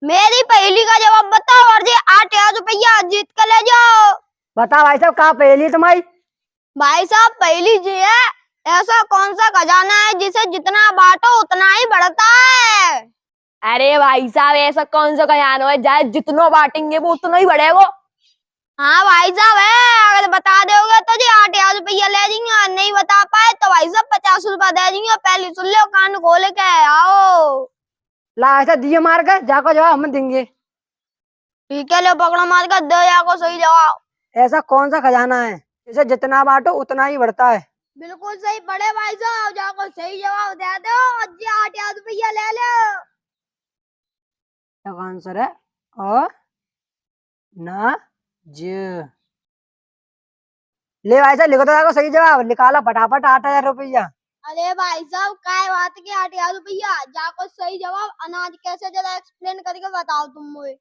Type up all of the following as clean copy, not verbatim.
मेरी पहेली का जवाब बताओ और जी 8,000 रुपया जीत कर ले जाओ। बता भाई साहब, कहाँ पहेली तुम्हारी? भाई साहब पहेली जी है, ऐसा कौन सा खजाना है जिसे जितना बांटो उतना ही बढ़ता है। अरे भाई साहब, ऐसा कौन सा खजाना है जाए जितना बांटेंगे वो उतना ही बढ़ेगा। हाँ भाई साहब है, अगर बता दोगे तो जी 8,000 रुपया ले जाएंगे, और नहीं बता पाए तो भाई साहब 50 रुपया दे देंगे। पहले सुन लो, कान खोल के आओ। ला ऐसा दिए मार कर जाको जवाब हम देंगे। ठीक है, लो पकड़ो मार कर दो जाको सही जवाब। ऐसा कौन सा खजाना है जिसे जितना बांटो उतना ही बढ़ता है? बिल्कुल सही पड़े भाई साहब, जाको सही जवाब दे दो और जी 8,000 रुपया ले लो। क्या आंसर है? और ना ज ले भाई साहब, लिखो तो जाको सही जवाब निकाला फटाफट। 8,000 रुपया। अरे भाई साहब काय बात के 8,000 रुपया, जाको सही जवाब अनाज कैसे, जरा एक्सप्लेन करके बताओ तुम मुझे।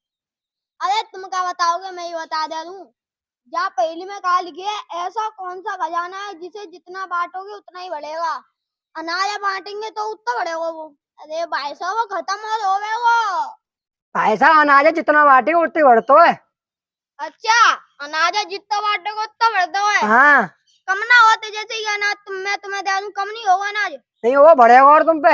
अरे तुम क्या बताओगे, मैं ही बता दे दूं। जा पहली में कहा लिखी है, ऐसा कौन सा खजाना है जिसे जितना बांटोगे उतना ही बढ़ेगा। अनाज बांटेंगे तो उतना बढ़ेगा वो। अरे भाई साहब वो खत्म हो गए वो। भाई साहब, अनाज है जितना बांटेगा उतना ही बढ़ता है। अच्छा, अनाज है जितना बांटोगे उतना बढ़ता है। हाँ। कम ना होते जैसे ये अनाज मैं तुम्हें दे दूं, कम नहीं होगा अनाज। नहीं वो बढ़ेगा और तुम पे।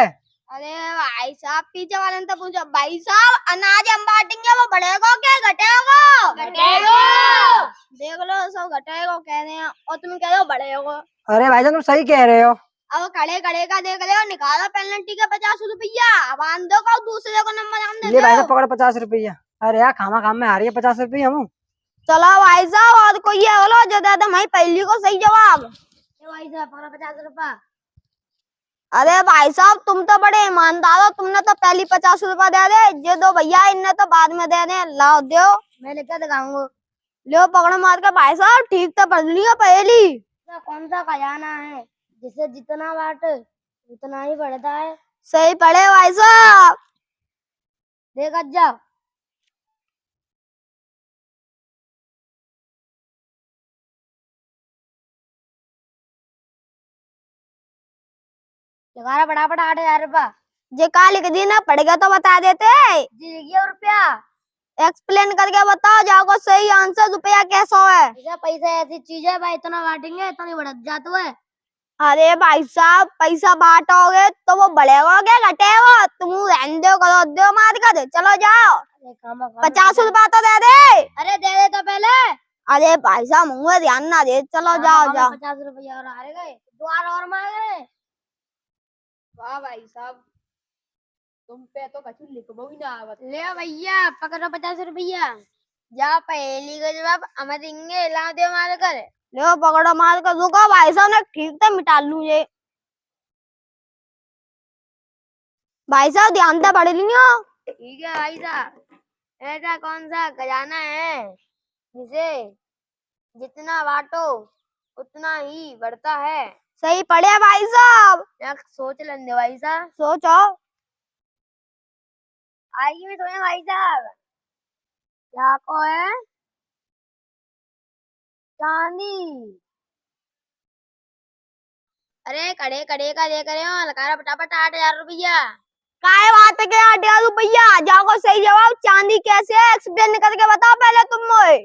अरे भाई साहब, पीछे वाले ने तो पूछा, भाई साहब अनाज हम बांटेंगे वो बढ़ेगा क्या घटेगा? घटेगा। देख लो सब घटेगा कह रहे हैं और तुम कह रहे हो बढ़ेगा। अरे भाई साहब, तुम सही कह रहे हो। अब खड़े खड़े का देख रहे हो, निकालो पेनल्टी का 50 रुपया। अब आन दो का दूसरे को नंबर हम दे ले भाई दो। साहब, पकड़ 50 रुपया। अरे यार, खामा खाम में आ रही है 50 रुपया हम। चलो भाई साहब, और कोई है बोलो जो दे दे भाई पहली को सही जवाब। भाई साहब पकड़ो 50 रुपया। अरे भाई साहब, तुम तो बड़े ईमानदार हो, तुमने तो पहली 50 रुपया दे दे। ये दो भैया इनने तो बाद में दे दे। लाओ दो, मैं लेकर दिखाऊंगा। लो पकड़ो मार के भाई साहब, ठीक तो पढ़ लिया पहली। कौन सा खजाना है जिसे जितना बांटे उतना ही बढ़ता है? सही पढ़े भाई साहब, देख जा। लगा फटाफट 8,000 रुपया। जे का लिख दी ना, पड़ गया तो बता देते। जी लिख गया रुपया। एक्सप्लेन करके बताओ जाओ सही आंसर, रुपया कैसा है? पैसा ऐसी चीज है भाई, इतना बांटेंगे इतना ही बढ़ जाता है। अरे भाई साहब, पैसा बांटोगे तो वो बढ़ेगा क्या घटेगा? तुम रहने दो, करो दो मार कर, चलो जाओ। 50 रुपया तो दे दे। अरे दे दे तो पहले। अरे भाई साहब मुँह ध्यान ना दे, चलो जाओ जाओ। 50 रुपया और हारे गए, द्वार और मार गए। वाह भाई साहब, तुम पे तो कछु लिखबो ही ना आवत। ले भैया पकड़ो 50 रुपया। जा पहली का जवाब हमें देंगे, ला दे मार कर। ले पकड़ो मार कर। रुको भाई साहब, ने ठीक से मिटा लूं ये। भाई साहब ध्यान से पढ़ लियो। ठीक है भाई साहब, ऐसा कौन सा खजाना है जिसे जितना बांटो उतना ही बढ़ता है? सही पढ़े भाई साहब। सोच लेंगे भाई साहब, सोचो। आइए सोचे भाई साहब। क्या को है? चांदी। अरे खड़े खड़े का देख रहे हो, लगा फटाफट 8,000 रुपया। काय बात है के 8,000 रुपया, जाओ सही जवाब। चांदी कैसे है, एक्सप्लेन करके बताओ पहले तुम मुझे।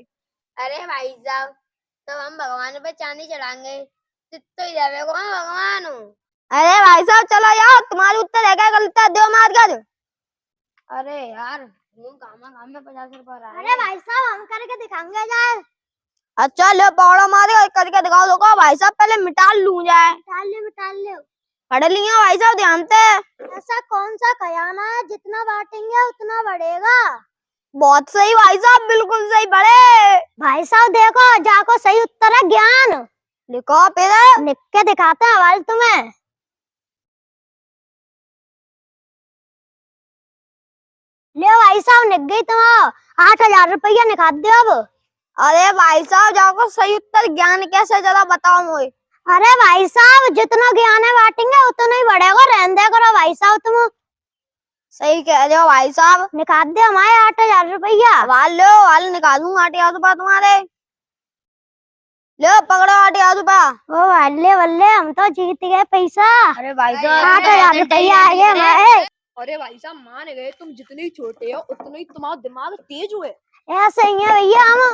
अरे भाई साहब, तो हम भगवान पे चांदी चढ़ाएंगे तो ही जावेगा भगवान। अरे भाई साहब चलो यार, तुम्हारी उत्तर है क्या गलत है, दो मार कर। अरे यार काम में 50 रुपया। अरे भाई साहब हम करके दिखाएंगे यार। अच्छा लो पौड़ा मारे करके दिखाओ। देखो भाई साहब पहले मिटा लूं जाए। मिटा ले पढ़ लिया भाई साहब ध्यान से। ऐसा कौन सा खजाना है जितना बांटेंगे उतना बढ़ेगा? बहुत सही भाई साहब, बिल्कुल सही पढ़े। भाई साहब देखो, जाको सही उत्तर है ज्ञान। लिखो फिर, लिख के दिखाते हैं आवाज तुम्हें। ले भाई साहब निक गई तुम, 8,000 रुपया निकाल दो अब। अरे भाई साहब जाओ सही उत्तर ज्ञान कैसे, जरा बताओ मुझे। अरे भाई साहब जितना ज्ञान है बांटेंगे उतना ही बढ़ेगा, रहने करो भाई साहब तुम। सही कह रहे हो भाई साहब, निकाल दे हमारे 8,000 रुपया। वाल लो, वाल निकालूंगा 8,000 रुपया तुम्हारे। लो पकड़ो 8,000 रुपया। ओ बल्ले बल्ले, हम तो जीत गए पैसा। अरे भाई साहब 8,000 रुपया आ गए हमारे। अरे भाई साहब मान गए, तुम जितने ही छोटे हो उतने ही तुम्हारा दिमाग तेज हुए। ऐसे ही है भैया हम।